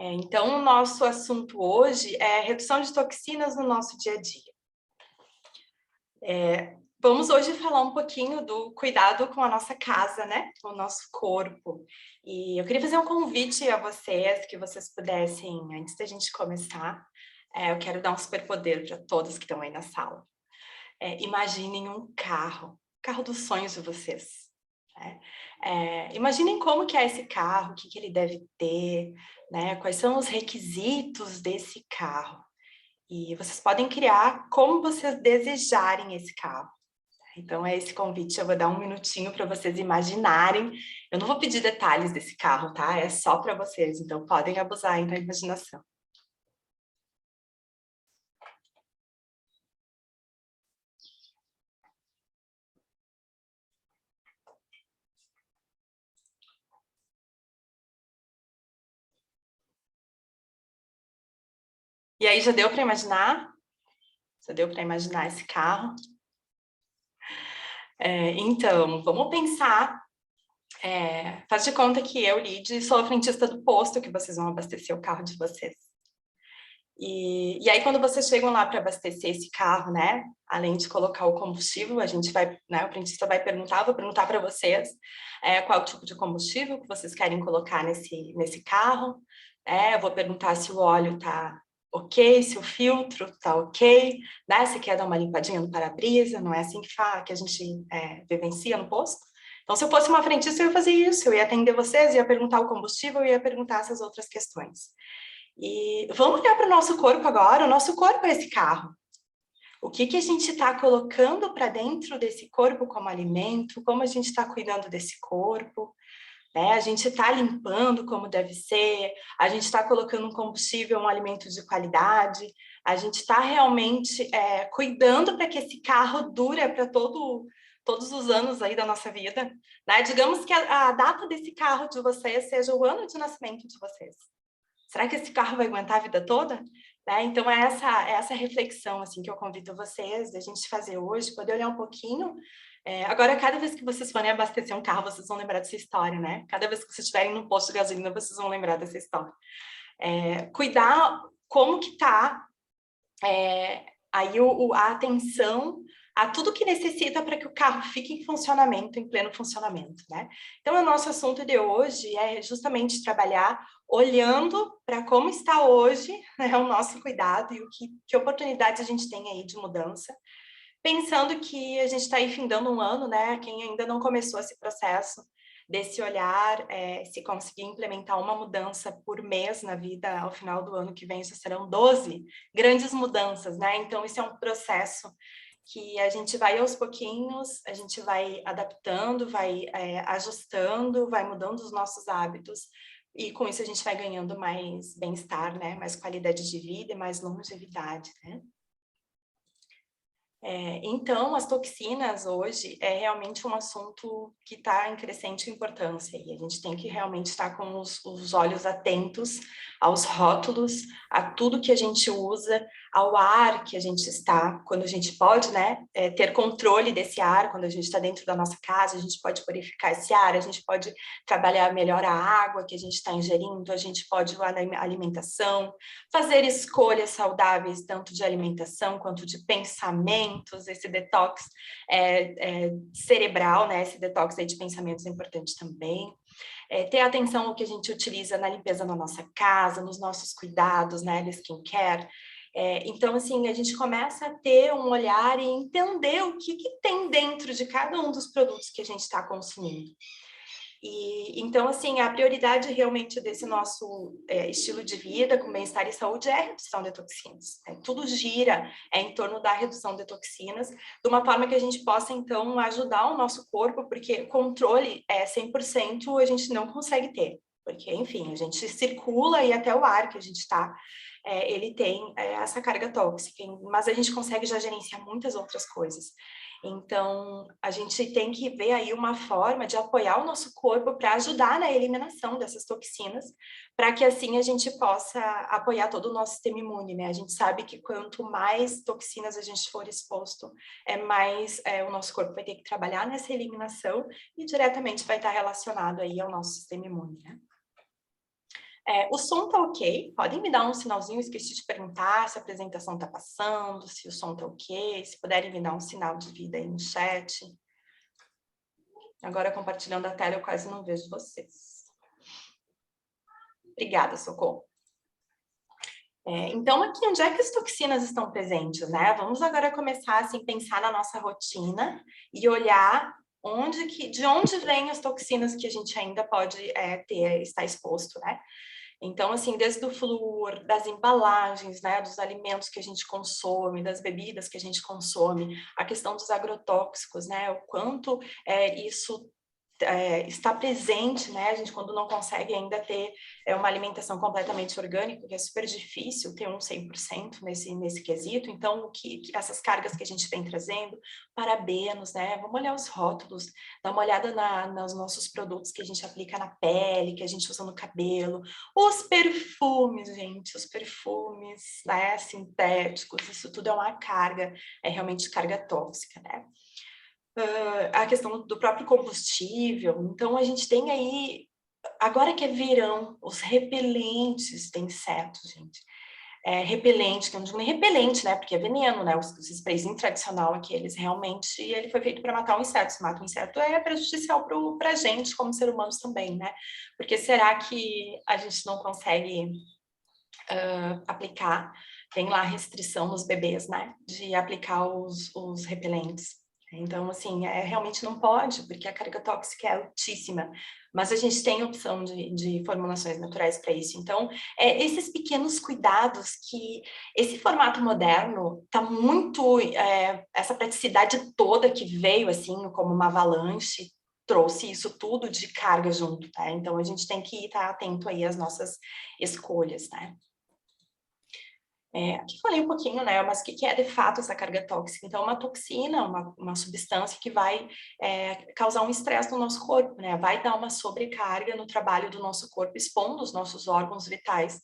Então, o nosso assunto hoje é redução de toxinas no nosso dia a dia. Vamos hoje falar um pouquinho do cuidado com a nossa casa, né? Com o nosso corpo. E eu queria fazer um convite a vocês, que vocês pudessem, antes da gente começar, eu quero dar um superpoder para todos que estão aí na sala. Imaginem um carro dos sonhos de vocês. Imaginem como que é esse carro, o que ele deve ter, né? Quais são os requisitos desse carro. E vocês podem criar como vocês desejarem esse carro. Então, é esse convite, eu vou dar um minutinho para vocês imaginarem. Eu não vou pedir detalhes desse carro, tá? É só para vocês, então podem abusar aí da imaginação. E aí, já deu para imaginar? Já deu para imaginar esse carro? Então, vamos pensar. Faz de conta que eu, Lid, sou a frentista do posto que vocês vão abastecer o carro de vocês. E aí, quando vocês chegam lá para abastecer esse carro, né? Além de colocar o combustível, a gente vai, né? O frentista vai perguntar, vou perguntar para vocês qual tipo de combustível que vocês querem colocar nesse carro. Eu vou perguntar se o óleo tá ok, se o filtro tá ok, né? Se quer dar uma limpadinha no para-brisa, não é assim que a gente vivencia no posto? Então, se eu fosse uma frentista, eu ia fazer isso, eu ia atender vocês, ia perguntar o combustível, eu ia perguntar essas outras questões. E vamos olhar para o nosso corpo agora. O nosso corpo é esse carro. O que a gente está colocando para dentro desse corpo como alimento? Como a gente está cuidando desse corpo? Né? A gente está limpando como deve ser? A gente está colocando um combustível, um alimento de qualidade? A gente está realmente cuidando para que esse carro dure para todos os anos aí da nossa vida? Né? Digamos que a data desse carro de vocês seja o ano de nascimento de vocês. Será que esse carro vai aguentar a vida toda? Então, é essa reflexão assim, que eu convido vocês a gente fazer hoje, poder olhar um pouquinho. Agora, cada vez que vocês forem abastecer um carro, vocês vão lembrar dessa história, né? Cada vez que vocês estiverem no posto de gasolina, vocês vão lembrar dessa história. Cuidar como que está aí a atenção a tudo que necessita para que o carro fique em funcionamento, em pleno funcionamento, né? Então, o nosso assunto de hoje é justamente trabalhar olhando para como está hoje, né, o nosso cuidado e que oportunidades a gente tem aí de mudança, pensando que a gente está aí findando um ano, né? Quem ainda não começou esse processo desse olhar, se conseguir implementar uma mudança por mês na vida, ao final do ano que vem, já serão 12 grandes mudanças, né? Então, esse é um processo que a gente vai aos pouquinhos, a gente vai adaptando, vai ajustando, vai mudando os nossos hábitos, e com isso a gente vai ganhando mais bem-estar, né? Mais qualidade de vida e mais longevidade, né? Então, as toxinas hoje é realmente um assunto que está em crescente importância e a gente tem que realmente estar com os olhos atentos aos rótulos, a tudo que a gente usa, ao ar que a gente está, quando a gente pode, né, ter controle desse ar, quando a gente está dentro da nossa casa, a gente pode purificar esse ar, a gente pode trabalhar melhor a água que a gente está ingerindo, a gente pode ir na alimentação, fazer escolhas saudáveis, tanto de alimentação quanto de pensamentos, esse detox cerebral, né? Esse detox aí de pensamentos é importante também. Ter atenção ao que a gente utiliza na limpeza da nossa casa, nos nossos cuidados, né? Do skincare. Então, assim, a gente começa a ter um olhar e entender o que tem dentro de cada um dos produtos que a gente está consumindo. Então, assim, a prioridade realmente desse nosso estilo de vida com bem-estar e saúde é a redução de toxinas. Tudo gira em torno da redução de toxinas, de uma forma que a gente possa, então, ajudar o nosso corpo, porque controle 100% a gente não consegue ter. Porque, enfim, a gente circula e até o ar que a gente está, ele tem essa carga tóxica, mas a gente consegue já gerenciar muitas outras coisas. Então, a gente tem que ver aí uma forma de apoiar o nosso corpo para ajudar na eliminação dessas toxinas, para que assim a gente possa apoiar todo o nosso sistema imune, né? A gente sabe que quanto mais toxinas a gente for exposto, mais o nosso corpo vai ter que trabalhar nessa eliminação e diretamente vai estar relacionado aí ao nosso sistema imune, né? O som tá ok, podem me dar um sinalzinho, esqueci de perguntar se a apresentação tá passando, se o som tá ok, se puderem me dar um sinal de vida aí no chat. Agora, compartilhando a tela, eu quase não vejo vocês. Obrigada, Socorro. Então, aqui, onde é que as toxinas estão presentes, né? Vamos agora começar, assim, pensar na nossa rotina e olhar de onde vêm as toxinas que a gente ainda pode estar exposto, né? Então, assim, desde o flúor, das embalagens, né, dos alimentos que a gente consome, das bebidas que a gente consome, a questão dos agrotóxicos, né, o quanto isso está presente, né, a gente quando não consegue ainda ter uma alimentação completamente orgânica, que é super difícil ter um 100% nesse quesito, então essas cargas que a gente vem trazendo, parabenos, né, vamos olhar os rótulos, dar uma olhada nos nossos produtos que a gente aplica na pele, que a gente usa no cabelo, os perfumes, gente, os perfumes, né, sintéticos, isso tudo é uma carga, é realmente carga tóxica, né. A questão do próprio combustível, então a gente tem aí, agora que é verão, os repelentes de insetos, gente. Repelente, que eu não digo nem repelente, né, porque é veneno, né, os sprayzinhos tradicional aqueles, realmente, ele foi feito para matar um inseto, se mata um inseto é prejudicial para a gente, como ser humanos também, né, porque será que a gente não consegue aplicar, tem lá restrição nos bebês, né, de aplicar os repelentes. Então, assim, realmente não pode, porque a carga tóxica é altíssima, mas a gente tem opção de formulações naturais para isso. Então, esses pequenos cuidados que esse formato moderno está muito, essa praticidade toda que veio, assim, como uma avalanche, trouxe isso tudo de carga junto, tá? Então, a gente tem que estar atento aí às nossas escolhas, né? Aqui falei um pouquinho, né, mas o que é de fato essa carga tóxica? Então, uma toxina, uma substância que vai causar um estresse no nosso corpo, né, vai dar uma sobrecarga no trabalho do nosso corpo, expondo os nossos órgãos vitais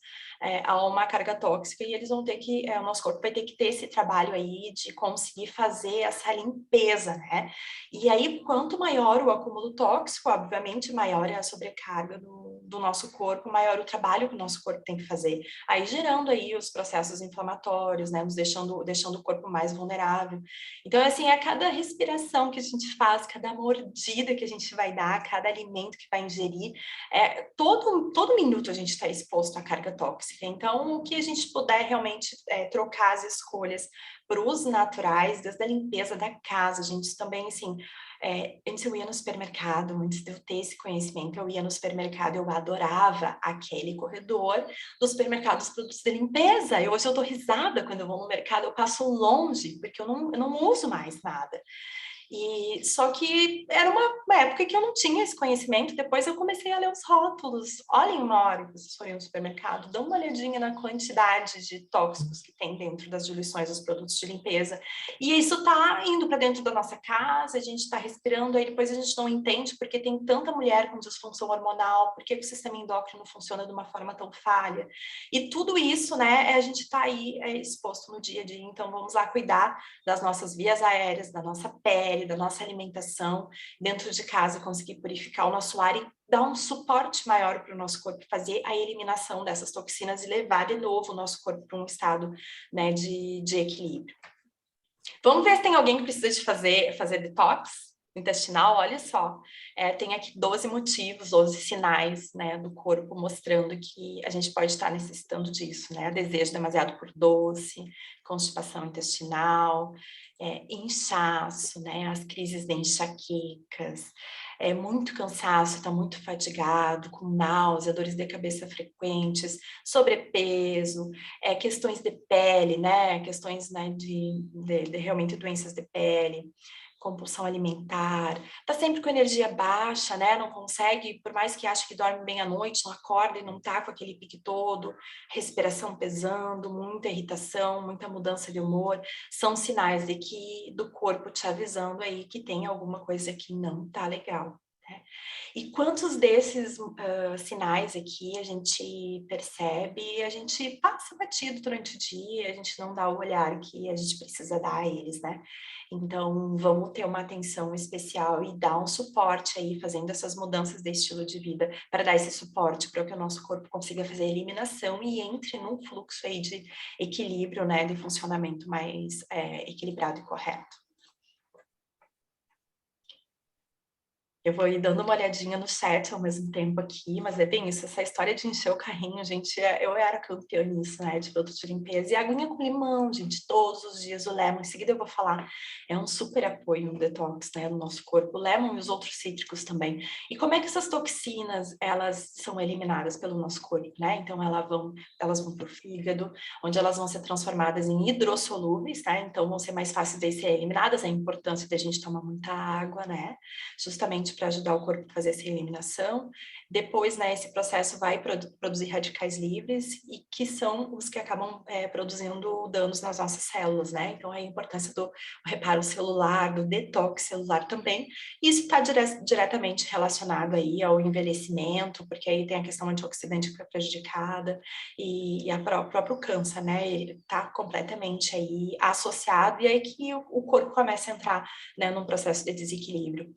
a uma carga tóxica, e eles vão ter que, o nosso corpo vai ter que ter esse trabalho aí de conseguir fazer essa limpeza, né, e aí quanto maior o acúmulo tóxico, obviamente maior é a sobrecarga do nosso corpo, maior o trabalho que o nosso corpo tem que fazer, aí gerando aí os processos inflamatórios, né, nos deixando o corpo mais vulnerável. Então, assim, a cada respiração que a gente faz, cada mordida que a gente vai dar, cada alimento que vai ingerir, todo minuto a gente está exposto à carga tóxica. Então, o que a gente puder realmente trocar as escolhas para os naturais, desde a limpeza da casa, a gente também, assim, antes eu ia no supermercado, antes de eu ter esse conhecimento, eu ia no supermercado, eu adorava aquele corredor do supermercado dos produtos de limpeza. Hoje eu dou risada quando eu vou no mercado, eu passo longe, porque eu não uso mais nada. E só que era uma época que eu não tinha esse conhecimento, depois eu comecei a ler os rótulos. Olhem uma hora que vocês forem no supermercado, dão uma olhadinha na quantidade de tóxicos que tem dentro das diluições dos produtos de limpeza. E isso está indo para dentro da nossa casa, a gente está respirando, aí depois a gente não entende porque tem tanta mulher com disfunção hormonal, por que o sistema endócrino funciona de uma forma tão falha. E tudo isso, né, a gente está aí exposto no dia a dia, então vamos lá cuidar das nossas vias aéreas, da nossa pele, da nossa alimentação, dentro de casa conseguir purificar o nosso ar e dar um suporte maior para o nosso corpo, fazer a eliminação dessas toxinas e levar de novo o nosso corpo para um estado, né, de equilíbrio. Vamos ver se tem alguém que precisa de fazer detox intestinal. Olha só, tem aqui 12 motivos, 12 sinais, né, do corpo mostrando que a gente pode estar necessitando disso, né, desejo demasiado por doce, constipação intestinal, inchaço, né, as crises de enxaquecas, muito cansaço, está muito fatigado, com náusea, dores de cabeça frequentes, sobrepeso, questões de pele, né, questões, né, de realmente doenças de pele, compulsão alimentar, tá sempre com energia baixa, né, não consegue, por mais que ache que dorme bem à noite, não acorda e não tá com aquele pique todo, respiração pesando, muita irritação, muita mudança de humor, são sinais do corpo te avisando aí que tem alguma coisa que não tá legal. né? E quantos desses sinais aqui a gente percebe e a gente passa batido durante o dia, a gente não dá o olhar que a gente precisa dar a eles, né? Então, vamos ter uma atenção especial e dar um suporte aí, fazendo essas mudanças de estilo de vida, para dar esse suporte para que o nosso corpo consiga fazer a eliminação e entre num fluxo aí de equilíbrio, né, de funcionamento mais equilibrado e correto. Eu vou ir dando uma olhadinha no chat ao mesmo tempo aqui, mas é bem isso, essa história de encher o carrinho, gente, eu era campeã nisso, né, de produto de limpeza. E a aguinha com limão, gente, todos os dias o lemon, em seguida eu vou falar, é um super apoio no detox, né, no nosso corpo, o lemon e os outros cítricos também. E como é que essas toxinas, elas são eliminadas pelo nosso corpo, né? Então elas vão para o fígado, onde elas vão ser transformadas em hidrossolúveis, tá? Então vão ser mais fáceis de ser eliminadas, a importância da gente tomar muita água, né? Justamente para ajudar o corpo a fazer essa eliminação. Depois, né, esse processo vai produzir radicais livres e que são os que acabam produzindo danos nas nossas células, né? Então, a importância do reparo celular, do detox celular também. Isso está diretamente relacionado aí ao envelhecimento, porque aí tem a questão antioxidante que foi prejudicada e o próprio câncer, né? Ele está completamente aí associado e aí que o corpo começa a entrar, né, num processo de desequilíbrio.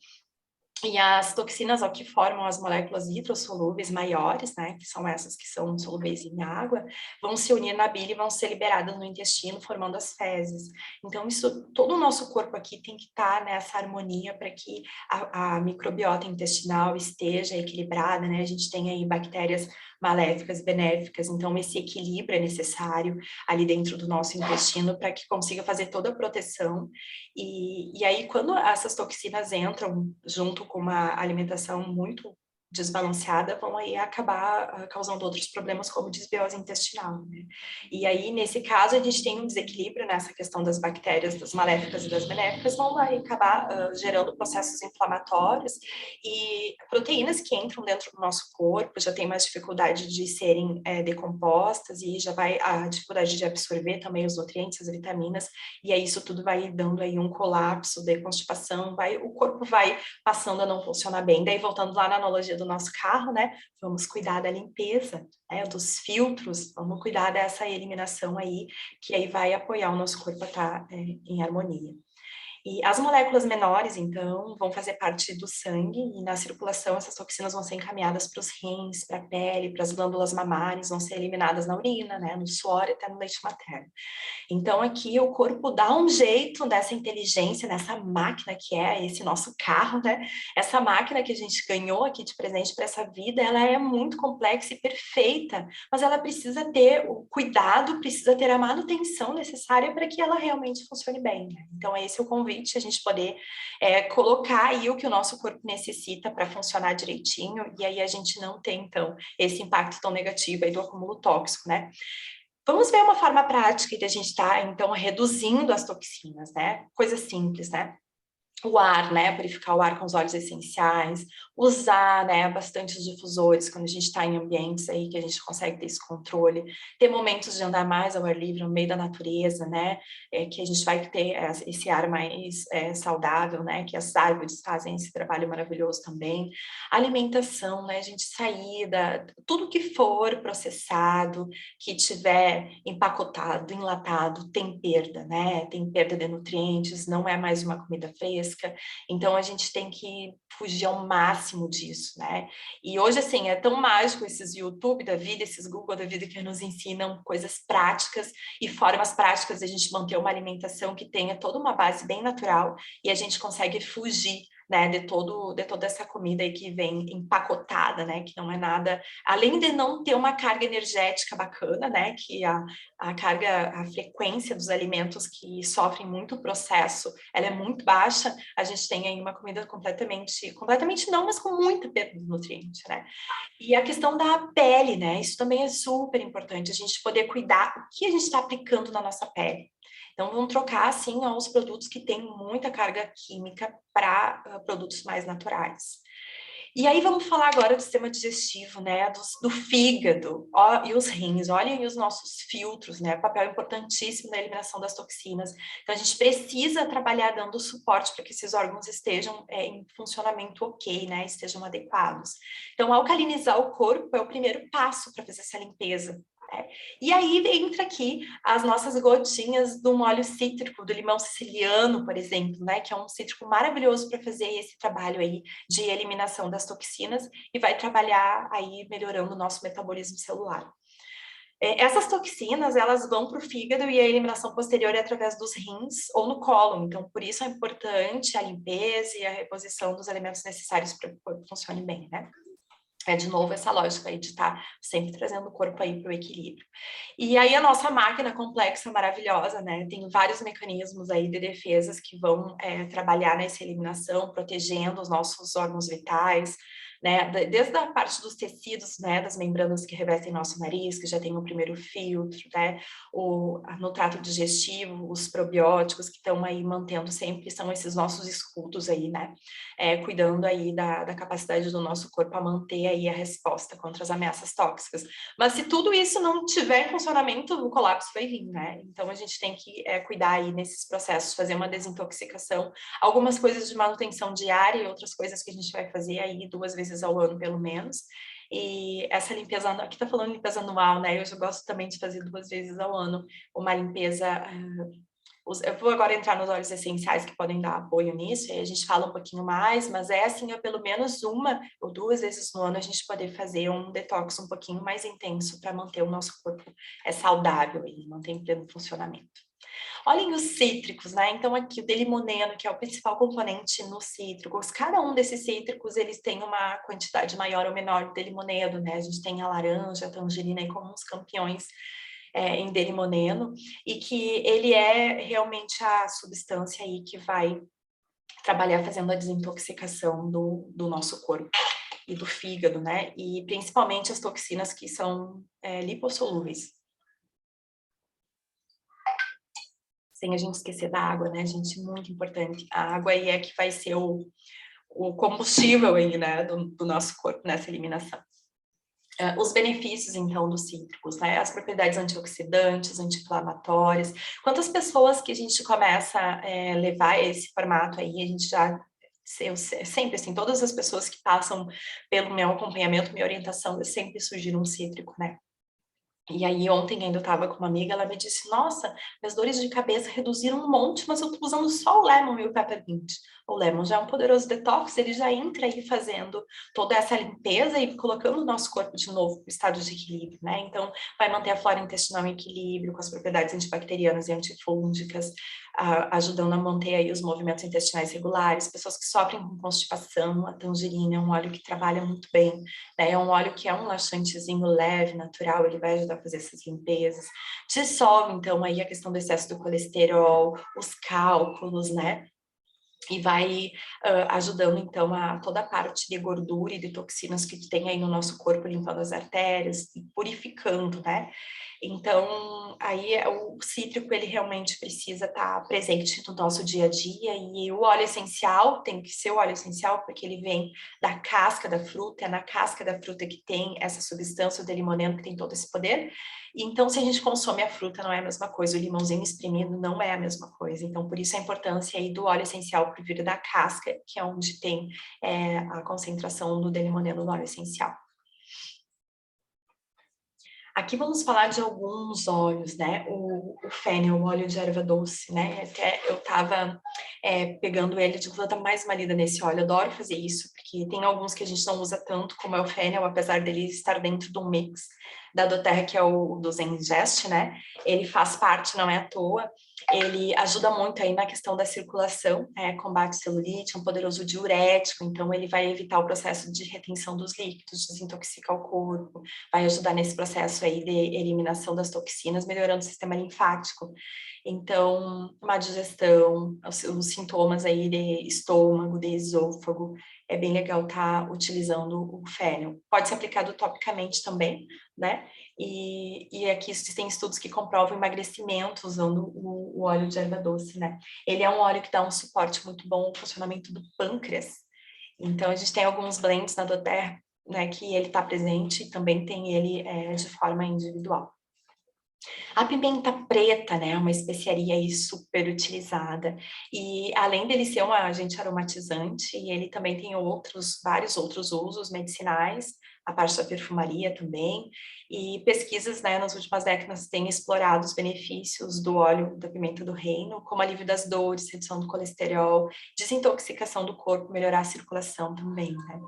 E as toxinas, ó, que formam as moléculas hidrossolúveis maiores, né, que são essas que são solúveis em água, vão se unir na bile e vão ser liberadas no intestino, formando as fezes. Então, isso, todo o nosso corpo aqui tem que estar nessa harmonia para que a microbiota intestinal esteja equilibrada, né? A gente tem aí bactérias maléficas, benéficas, então esse equilíbrio é necessário ali dentro do nosso intestino para que consiga fazer toda a proteção. E aí, quando essas toxinas entram junto com uma alimentação muito desbalanceada, vão aí acabar causando outros problemas, como desbiose intestinal, né? E aí, nesse caso, a gente tem um desequilíbrio nessa questão das bactérias, das maléficas e das benéficas, vão aí acabar gerando processos inflamatórios e proteínas que entram dentro do nosso corpo já tem mais dificuldade de serem decompostas e já vai a dificuldade de absorver também os nutrientes, as vitaminas, e aí isso tudo vai dando aí um colapso de constipação, o corpo vai passando a não funcionar bem. Daí, voltando lá na analogia do nosso carro, né, vamos cuidar da limpeza, né, dos filtros, vamos cuidar dessa eliminação aí, que aí vai apoiar o nosso corpo a estar em harmonia. E as moléculas menores, então, vão fazer parte do sangue e na circulação essas toxinas vão ser encaminhadas para os rins, para a pele, para as glândulas mamárias, vão ser eliminadas na urina, né, no suor e até no leite materno. Então, aqui o corpo dá um jeito nessa inteligência, nessa máquina que é esse nosso carro, né? Essa máquina que a gente ganhou aqui de presente para essa vida, ela é muito complexa e perfeita, mas ela precisa ter o cuidado, precisa ter a manutenção necessária para que ela realmente funcione bem, né? Então, esse é o convite, a gente poder colocar aí o que o nosso corpo necessita para funcionar direitinho, e aí a gente não tem, então, esse impacto tão negativo aí do acúmulo tóxico, né? Vamos ver uma forma prática de a gente estar, então, reduzindo as toxinas, né? Coisa simples, né? O ar, né, purificar o ar com os óleos essenciais, usar, né, bastante os difusores quando a gente está em ambientes aí que a gente consegue ter esse controle, ter momentos de andar mais ao ar livre, no meio da natureza, né, que a gente vai ter esse ar mais saudável, né, que as árvores fazem esse trabalho maravilhoso também. Alimentação, né, a gente sair tudo que for processado, que tiver empacotado, enlatado, tem perda, né, tem perda de nutrientes, não é mais uma comida fresca. Então a gente tem que fugir ao máximo disso, né? E hoje, assim, é tão mágico esses YouTube da vida, esses Google da vida que nos ensinam coisas práticas e formas práticas de a gente manter uma alimentação que tenha toda uma base bem natural e a gente consegue fugir, né, de toda essa comida aí que vem empacotada, né, que não é nada, além de não ter uma carga energética bacana, né, que a frequência dos alimentos que sofrem muito processo, ela é muito baixa, a gente tem aí uma comida completamente não, mas com muita perda de nutriente, né. E a questão da pele, né, isso também é super importante, a gente poder cuidar o que a gente está aplicando na nossa pele. Então, vamos trocar, assim, os produtos que têm muita carga química para produtos mais naturais. E aí vamos falar agora do sistema digestivo, né, do fígado e os rins. Olhem os nossos filtros, né, papel importantíssimo na eliminação das toxinas. Então a gente precisa trabalhar dando suporte para que esses órgãos estejam em funcionamento ok, né, estejam adequados. Então alcalinizar o corpo é o primeiro passo para fazer essa limpeza. E aí entra aqui as nossas gotinhas do óleo cítrico, do limão siciliano, por exemplo, né, que é um cítrico maravilhoso para fazer esse trabalho aí de eliminação das toxinas e vai trabalhar aí melhorando o nosso metabolismo celular. Essas toxinas, elas vão para o fígado e a eliminação posterior é através dos rins ou no cólon, então por isso é importante a limpeza e a reposição dos elementos necessários para que o corpo funcione bem, né? De novo, essa lógica aí de estar sempre trazendo o corpo aí para o equilíbrio. E aí a nossa máquina complexa, maravilhosa, né? Tem vários mecanismos aí de defesas que vão trabalhar nessa eliminação, protegendo os nossos órgãos vitais, né? Desde a parte dos tecidos, né? Das membranas que revestem nosso nariz, que já tem o primeiro filtro, né? No trato digestivo, os probióticos que estão aí mantendo sempre, são esses nossos escudos aí, né? Cuidando aí da capacidade do nosso corpo a manter aí a resposta contra as ameaças tóxicas. Mas se tudo isso não tiver em funcionamento, o colapso vai vir, né? Então a gente tem que cuidar aí nesses processos, fazer uma desintoxicação, algumas coisas de manutenção diária e outras coisas que a gente vai fazer aí 2 vezes ao ano, pelo menos. E essa limpeza, aqui tá falando limpeza anual, né? Eu já gosto também de fazer 2 vezes ao ano, uma limpeza... Eu vou agora entrar nos óleos essenciais que podem dar apoio nisso, e aí a gente fala um pouquinho mais, mas assim, pelo menos 1 ou 2 vezes no ano a gente poder fazer um detox um pouquinho mais intenso para manter o nosso corpo saudável e manter em pleno funcionamento. Olhem os cítricos, né? Então aqui o delimoneno, que é o principal componente nos cítricos, cada um desses cítricos, eles têm uma quantidade maior ou menor de delimoneno, né? A gente tem a laranja, a tangerina aí como uns campeões em delimoneno, e que ele é realmente a substância aí que vai trabalhar fazendo a desintoxicação do nosso corpo e do fígado, né? E principalmente as toxinas que são lipossolúveis. Sem a gente esquecer da água, né, gente? Muito importante. A água aí é que vai ser o combustível aí, né, do nosso corpo nessa eliminação. Os benefícios, então, dos cítricos, né? As propriedades antioxidantes, anti-inflamatórias. Quantas pessoas que a gente começa a levar esse formato aí, a gente já... Eu sempre, assim, todas as pessoas que passam pelo meu acompanhamento, minha orientação, eu sempre sugiro um cítrico, né? E aí ontem ainda eu estava com uma amiga, ela me disse, nossa, minhas dores de cabeça reduziram um monte, mas eu tô usando só o lemon e o peppermint. O lemon já é um poderoso detox, ele já entra aí fazendo toda essa limpeza e colocando o nosso corpo de novo no estado de equilíbrio, né? Então, vai manter a flora intestinal em equilíbrio, com as propriedades antibacterianas e antifúngicas, ajudando a manter aí os movimentos intestinais regulares. Pessoas que sofrem com constipação, a tangerina é um óleo que trabalha muito bem, né? É um óleo que é um laxantezinho leve, natural, ele vai ajudar a fazer essas limpezas. Dissolve, então, aí a questão do excesso do colesterol, os cálculos, né? E vai ajudando, então, a toda a parte de gordura e de toxinas que tem aí no nosso corpo, limpando as artérias e purificando, né? Então, aí o cítrico, ele realmente precisa estar presente no nosso dia a dia, e o óleo essencial tem que ser o óleo essencial, porque ele vem da casca da fruta, é na casca da fruta que tem essa substância, o delimoneno, que tem todo esse poder. Então, se a gente consome a fruta, não é a mesma coisa, o limãozinho espremido não é a mesma coisa. Então, por isso a importância aí do óleo essencial por vir da casca, que é onde tem a concentração do delimoneno no óleo essencial. Aqui vamos falar de alguns óleos, né? O fênel, o óleo de erva doce, né? Até eu tava pegando ele, de vou dar mais uma lida nesse óleo, eu adoro fazer isso, porque tem alguns que a gente não usa tanto, como é o fênel, apesar dele estar dentro do mix da doTERRA, que é o do Zengest, né? Ele faz parte, não é à toa, ele ajuda muito aí na questão da circulação, combate celulite, é um poderoso diurético, então ele vai evitar o processo de retenção dos líquidos, desintoxicar o corpo, vai ajudar nesse processo aí de eliminação das toxinas, melhorando o sistema linfático. Então, uma digestão, os sintomas aí de estômago, de esôfago, é bem legal estar utilizando o fênel. Pode ser aplicado topicamente também, né? E aqui tem estudos que comprovam emagrecimento usando o óleo de erva doce, né? Ele é um óleo que dá um suporte muito bom ao funcionamento do pâncreas. Então, a gente tem alguns blends na doTERRA, né, que ele está presente, e também tem ele de forma individual. A pimenta preta, né, é uma especiaria aí super utilizada, e além dele ser um agente aromatizante, ele também tem vários outros usos medicinais, a parte da perfumaria também, e pesquisas, né, nas últimas décadas têm explorado os benefícios do óleo da pimenta do reino, como alívio das dores, redução do colesterol, desintoxicação do corpo, melhorar a circulação também, né.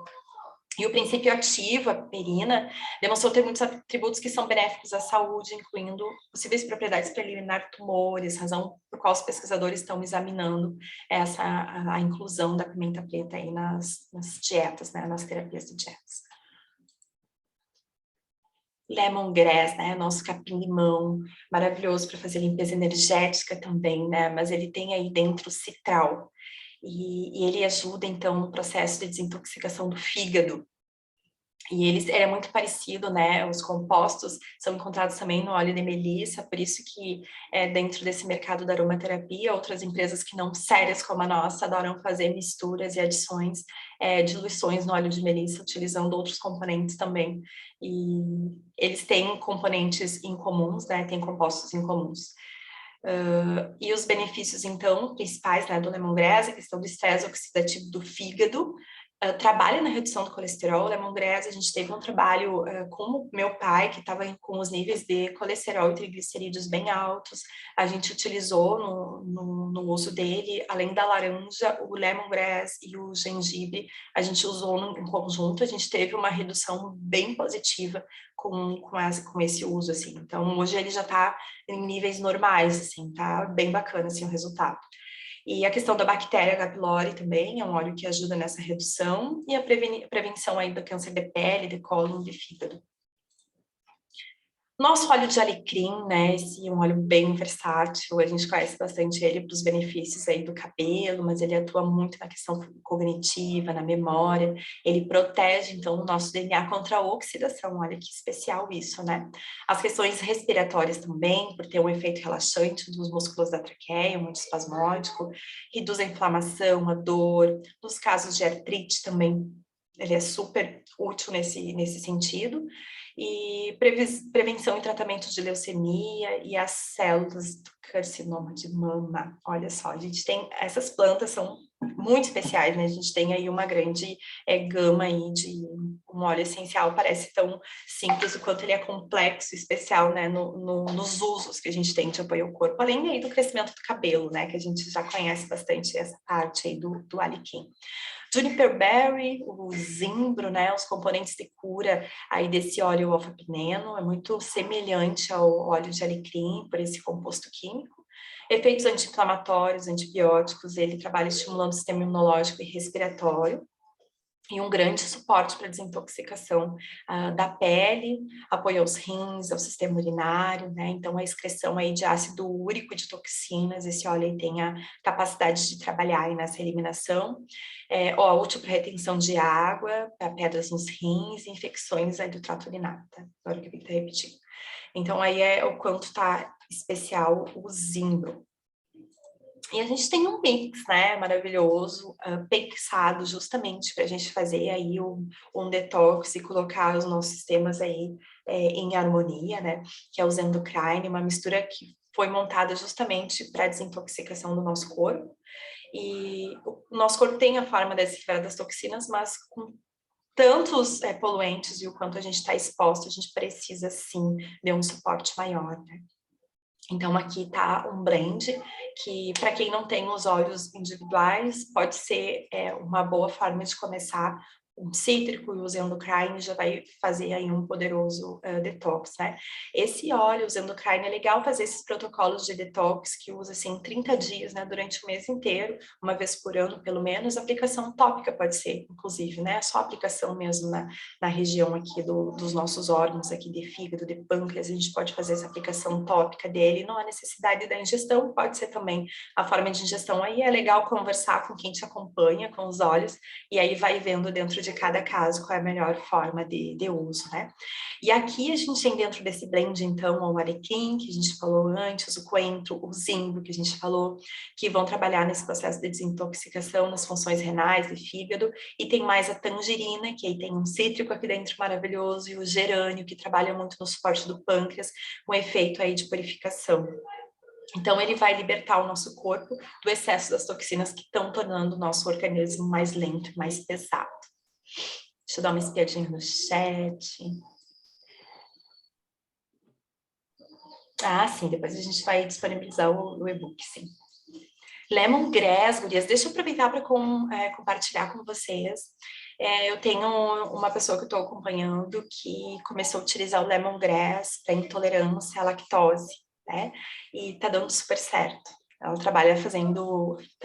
E o princípio ativo, a piperina, demonstrou ter muitos atributos que são benéficos à saúde, incluindo possíveis propriedades para eliminar tumores, razão por qual os pesquisadores estão examinando a inclusão da pimenta preta aí nas dietas, né, nas terapias de dietas. Lemongrass, né, nosso capim-limão, maravilhoso para fazer limpeza energética também, né, mas ele tem aí dentro citral, e ele ajuda, então, no processo de desintoxicação do fígado. E ele é muito parecido, né, os compostos são encontrados também no óleo de melissa, por isso que dentro desse mercado da aromaterapia, outras empresas que não sérias como a nossa, adoram fazer misturas e adições, diluições no óleo de melissa, utilizando outros componentes também. E eles têm componentes incomuns, né, têm compostos incomuns. E os benefícios, então, principais, né, do lemongrass, a questão do estresse oxidativo do fígado, trabalha na redução do colesterol. O lemongrass, a gente teve um trabalho com o meu pai, que estava com os níveis de colesterol e triglicerídeos bem altos. A gente utilizou no uso dele, além da laranja, o lemongrass e o gengibre, a gente usou em conjunto, a gente teve uma redução bem positiva com esse uso, assim. Então, hoje ele já está em níveis normais, assim, tá bem bacana, assim, o resultado. E a questão da bactéria H. pylori também é um óleo que ajuda nessa redução, e a prevenção aí do câncer de pele, de cólon, de fígado. Nosso óleo de alecrim, né, esse é um óleo bem versátil, a gente conhece bastante ele para os benefícios aí do cabelo, mas ele atua muito na questão cognitiva, na memória, ele protege, então, o nosso DNA contra a oxidação, olha que especial isso, né? As questões respiratórias também, por ter um efeito relaxante dos músculos da traqueia, muito espasmódico, reduz a inflamação, a dor, nos casos de artrite também, ele é super útil nesse sentido, e prevenção e tratamento de leucemia e as células do carcinoma de mama. Olha só, a gente tem, essas plantas são muito especiais, né? A gente tem aí uma grande gama aí de um óleo essencial, parece tão simples o quanto ele é complexo, especial, né? Nos usos que a gente tem de apoio ao corpo, além aí do crescimento do cabelo, né? Que a gente já conhece bastante essa parte aí do alecrim. Juniper berry, o zimbro, né, os componentes de cura aí desse óleo alfa-pineno, é muito semelhante ao óleo de alecrim, por esse composto químico. Efeitos anti-inflamatórios, antibióticos, ele trabalha estimulando o sistema imunológico e respiratório, e um grande suporte para a desintoxicação da pele, apoio aos rins, ao sistema urinário, né? Então, a excreção aí de ácido úrico e de toxinas, esse óleo aí tem a capacidade de trabalhar aí nessa eliminação, útil para retenção de água, para pedras nos rins, infecções aí do trato urinário, tá? Agora que eu vi que tá repetindo. Então, aí é o quanto tá especial o zimbro. E a gente tem um mix, né, maravilhoso, pensado justamente para a gente fazer aí um detox e colocar os nossos sistemas aí em harmonia, né, que é o Zendocrine, uma mistura que foi montada justamente para a desintoxicação do nosso corpo. E o nosso corpo tem a forma de se livrar das toxinas, mas com tantos poluentes e o quanto a gente está exposto, a gente precisa, sim, de um suporte maior, né. Então, aqui está um blend que, para quem não tem os óleos individuais, pode ser uma boa forma de começar. Um cítrico e o Zendocrine já vai fazer aí um poderoso detox, né? Esse óleo, o Zendocrine, é legal fazer esses protocolos de detox que usa, assim, 30 dias, né? Durante o mês inteiro, uma vez por ano, pelo menos. Aplicação tópica pode ser, inclusive, né? Só aplicação mesmo na região aqui dos nossos órgãos, aqui de fígado, de pâncreas, a gente pode fazer essa aplicação tópica dele. Não há necessidade da ingestão, pode ser também a forma de ingestão. Aí é legal conversar com quem te acompanha, com os olhos, e aí vai vendo dentro dentro de cada caso, qual é a melhor forma de uso, né? E aqui a gente tem dentro desse blend, então, o alecrim, que a gente falou antes, o coentro, o zimbro, que a gente falou, que vão trabalhar nesse processo de desintoxicação nas funções renais e fígado, e tem mais a tangerina, que aí tem um cítrico aqui dentro maravilhoso, e o gerânio, que trabalha muito no suporte do pâncreas, com efeito aí de purificação. Então, ele vai libertar o nosso corpo do excesso das toxinas que estão tornando o nosso organismo mais lento, mais pesado. Deixa eu dar uma espiadinha no chat. Ah, sim, depois a gente vai disponibilizar o e-book, sim. Lemongrass, gurias, deixa eu aproveitar para compartilhar com vocês. Eu tenho uma pessoa que eu estou acompanhando que começou a utilizar o lemongrass para intolerância à lactose, né? E tá dando super certo. Ela trabalha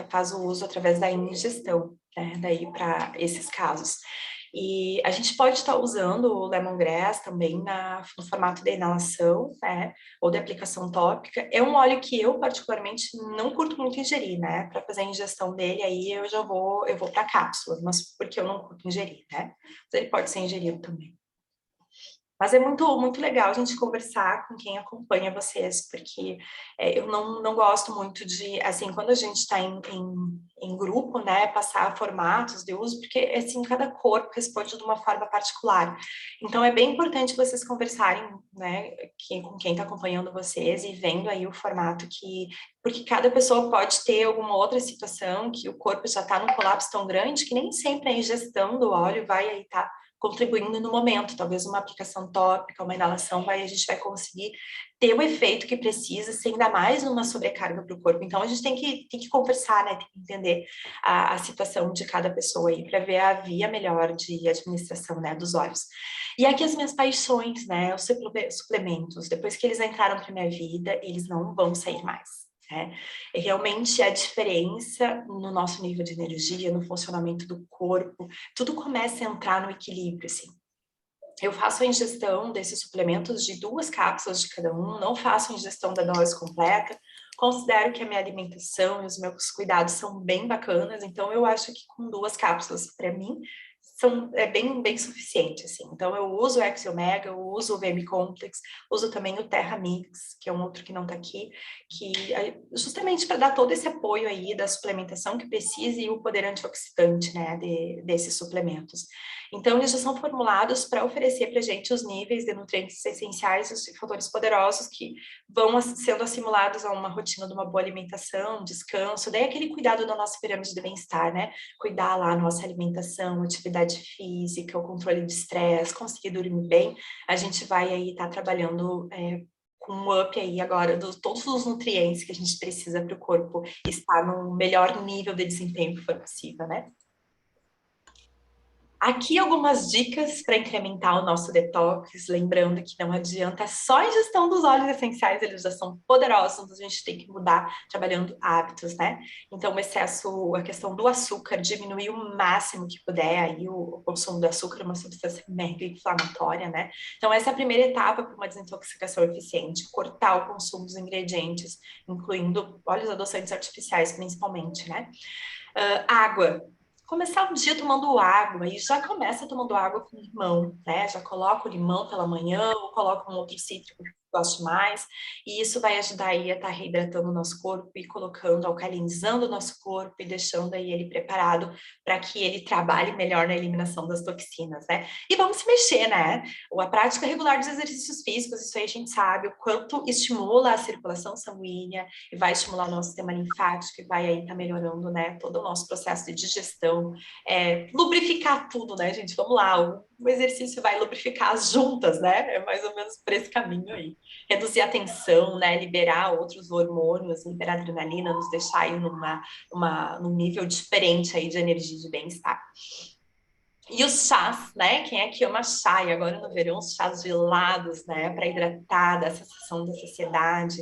faz o uso através da ingestão, né? Daí para esses casos. E a gente pode estar usando o lemongrass também no formato de inalação, né? Ou de aplicação tópica. É um óleo que eu, particularmente, não curto muito ingerir, né? Para fazer a ingestão dele, aí eu vou para cápsula, mas porque eu não curto ingerir, né? Mas ele pode ser ingerido também. Mas é muito, muito legal a gente conversar com quem acompanha vocês, porque eu não gosto muito de, assim, quando a gente está em grupo, né, passar formatos de uso, porque, assim, cada corpo responde de uma forma particular. Então, é bem importante vocês conversarem, né, com quem está acompanhando vocês e vendo aí o formato porque cada pessoa pode ter alguma outra situação que o corpo já está num colapso tão grande que nem sempre a ingestão do óleo vai aí estar contribuindo no momento, talvez uma aplicação tópica, uma inalação, a gente vai conseguir ter o efeito que precisa, sem dar mais uma sobrecarga para o corpo. Então, a gente tem que conversar, né, tem que entender a situação de cada pessoa aí, para ver a via melhor de administração, né, dos óleos. E aqui as minhas paixões, né, os suplementos, depois que eles entraram para minha vida, eles não vão sair mais. É realmente a diferença no nosso nível de energia, no funcionamento do corpo, tudo começa a entrar no equilíbrio, assim. Eu faço a ingestão desses suplementos de 2 cápsulas de cada um, não faço a ingestão da dose completa, considero que a minha alimentação e os meus cuidados são bem bacanas, então eu acho que com 2 cápsulas, para mim, é bem suficiente, assim. Então, eu uso o Axi Omega, eu uso o VM Complex, uso também o Terra Mix, que é um outro que não está aqui, que justamente para dar todo esse apoio aí da suplementação que precisa e o poder antioxidante, né, desses suplementos. Então, eles já são formulados para oferecer para a gente os níveis de nutrientes essenciais e os fatores poderosos que vão sendo assimilados a uma rotina de uma boa alimentação, descanso, daí aquele cuidado da nossa pirâmide de bem-estar, né? Cuidar lá a nossa alimentação, atividade física, o controle de estresse, conseguir dormir bem, a gente vai aí estar trabalhando com um up aí agora de todos os nutrientes que a gente precisa para o corpo estar no melhor nível de desempenho que for possível, né? Aqui algumas dicas para incrementar o nosso detox, lembrando que não adianta só a ingestão dos óleos essenciais, eles já são poderosos, a gente tem que mudar trabalhando hábitos, né? Então, o excesso, a questão do açúcar, diminuir o máximo que puder aí o consumo do açúcar, uma substância mega inflamatória, né? Então, essa é a primeira etapa para uma desintoxicação eficiente, cortar o consumo dos ingredientes, incluindo óleos adoçantes artificiais, principalmente, né? Água. Começar o dia tomando água, e já começa tomando água com limão, né? Já coloca o limão pela manhã, ou coloca um outro cítrico que eu gosto mais, e isso vai ajudar aí a estar reidratando o nosso corpo e colocando, alcalinizando o nosso corpo e deixando aí ele preparado para que ele trabalhe melhor na eliminação das toxinas, né? E vamos se mexer, né? A prática regular dos exercícios físicos, isso aí a gente sabe o quanto estimula a circulação sanguínea, e vai estimular o nosso sistema linfático, e vai aí estar melhorando, né, todo o nosso processo de digestão, lubrificar tudo, né, gente? Vamos lá, o exercício vai lubrificar as juntas, né? É mais ou menos por esse caminho aí. Reduzir a tensão, né? Liberar outros hormônios, liberar adrenalina, nos deixar aí num nível diferente aí de energia e de bem-estar. E os chás, né? Quem é que ama chá? E agora no verão, os chás gelados, né? Para hidratar, da sensação da saciedade.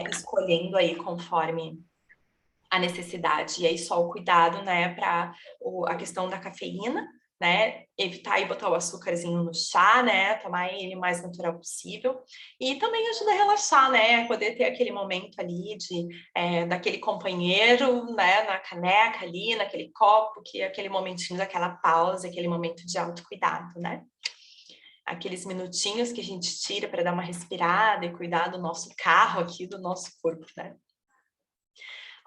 Escolhendo aí conforme a necessidade. E aí só o cuidado, né? Para a questão da cafeína, né? Evitar aí botar o açúcarzinho no chá, né? Tomar ele o mais natural possível. E também ajuda a relaxar, né? Poder ter aquele momento ali daquele companheiro, né? Na caneca ali, naquele copo, que é aquele momentinho daquela pausa, aquele momento de autocuidado, né? Aqueles minutinhos que a gente tira para dar uma respirada e cuidar do nosso carro aqui, do nosso corpo, né?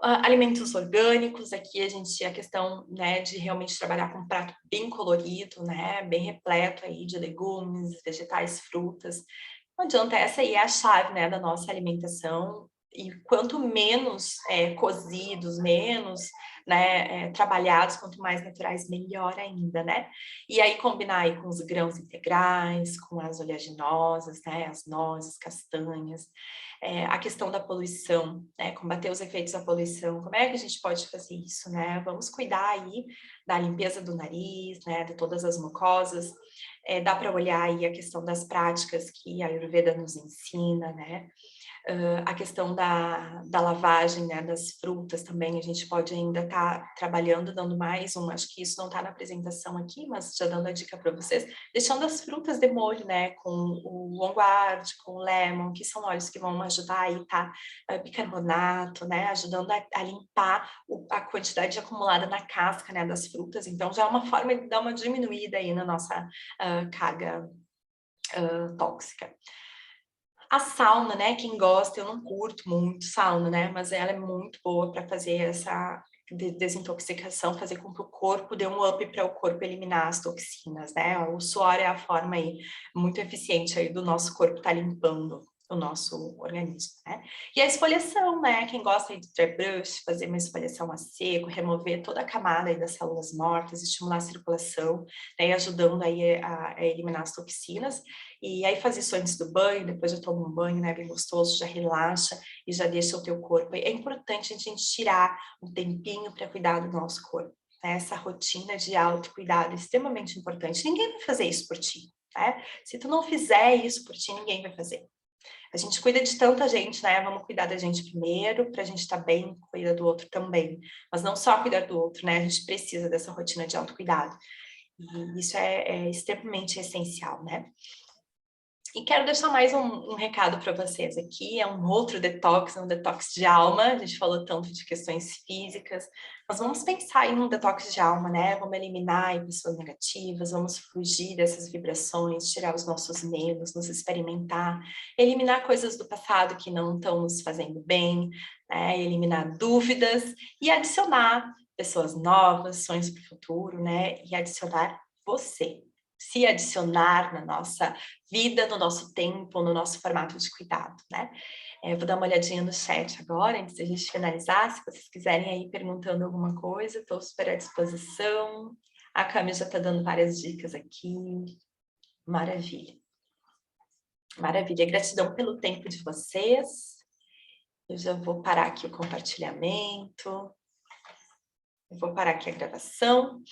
Alimentos orgânicos, aqui a questão, né, de realmente trabalhar com um prato bem colorido, né, bem repleto aí de legumes, vegetais, frutas. Não adianta, essa aí é a chave, né, da nossa alimentação. E quanto menos cozidos, menos, né, trabalhados, quanto mais naturais, melhor ainda, né? E aí combinar aí com os grãos integrais, com as oleaginosas, né, as nozes, castanhas. A questão da poluição, né, combater os efeitos da poluição, como é que a gente pode fazer isso, né? Vamos cuidar aí da limpeza do nariz, né, de todas as mucosas. Dá para olhar aí a questão das práticas que a Ayurveda nos ensina, né? A questão da lavagem, né, das frutas também, a gente pode ainda estar trabalhando, dando mais acho que isso não está na apresentação aqui, mas já dando a dica para vocês, deixando as frutas de molho, né, com o longuard, com o lemon, que são óleos que vão ajudar aí, tá? Bicarbonato, né, ajudando a limpar a quantidade acumulada na casca, né, das frutas, então já é uma forma de dar uma diminuída aí na nossa carga tóxica. A sauna, né, quem gosta, eu não curto muito sauna, né, mas ela é muito boa para fazer essa desintoxicação, fazer com que o corpo dê um up para o corpo eliminar as toxinas, né, o suor é a forma aí muito eficiente aí do nosso corpo estar limpando o nosso organismo, né. E a esfoliação, né, quem gosta aí de dry brush, fazer uma esfoliação a seco, remover toda a camada aí das células mortas, estimular a circulação, né, e ajudando aí a eliminar as toxinas. E aí fazer isso antes do banho, depois de tomar um banho, né, bem gostoso, já relaxa e já deixa o teu corpo. É importante a gente tirar um tempinho para cuidar do nosso corpo, né? Essa rotina de autocuidado é extremamente importante. Ninguém vai fazer isso por ti, né? Se tu não fizer isso por ti, ninguém vai fazer. A gente cuida de tanta gente, né? Vamos cuidar da gente primeiro, para a gente estar bem, cuidar do outro também. Mas não só cuidar do outro, né? A gente precisa dessa rotina de autocuidado. E isso é extremamente essencial, né? E quero deixar mais um recado para vocês aqui, é um outro detox, um detox de alma, a gente falou tanto de questões físicas, mas vamos pensar em um detox de alma, né? Vamos eliminar aí pessoas negativas, vamos fugir dessas vibrações, tirar os nossos medos, nos experimentar, eliminar coisas do passado que não estão nos fazendo bem, né? Eliminar dúvidas e adicionar pessoas novas, sonhos para o futuro, né? E adicionar você. Se adicionar na nossa vida, no nosso tempo, no nosso formato de cuidado, né? Vou dar uma olhadinha no chat agora, antes de a gente finalizar, se vocês quiserem aí perguntando alguma coisa, estou super à disposição. A Cami já está dando várias dicas aqui. Maravilha. Maravilha, gratidão pelo tempo de vocês. Eu já vou parar aqui o compartilhamento. Eu vou parar aqui a gravação.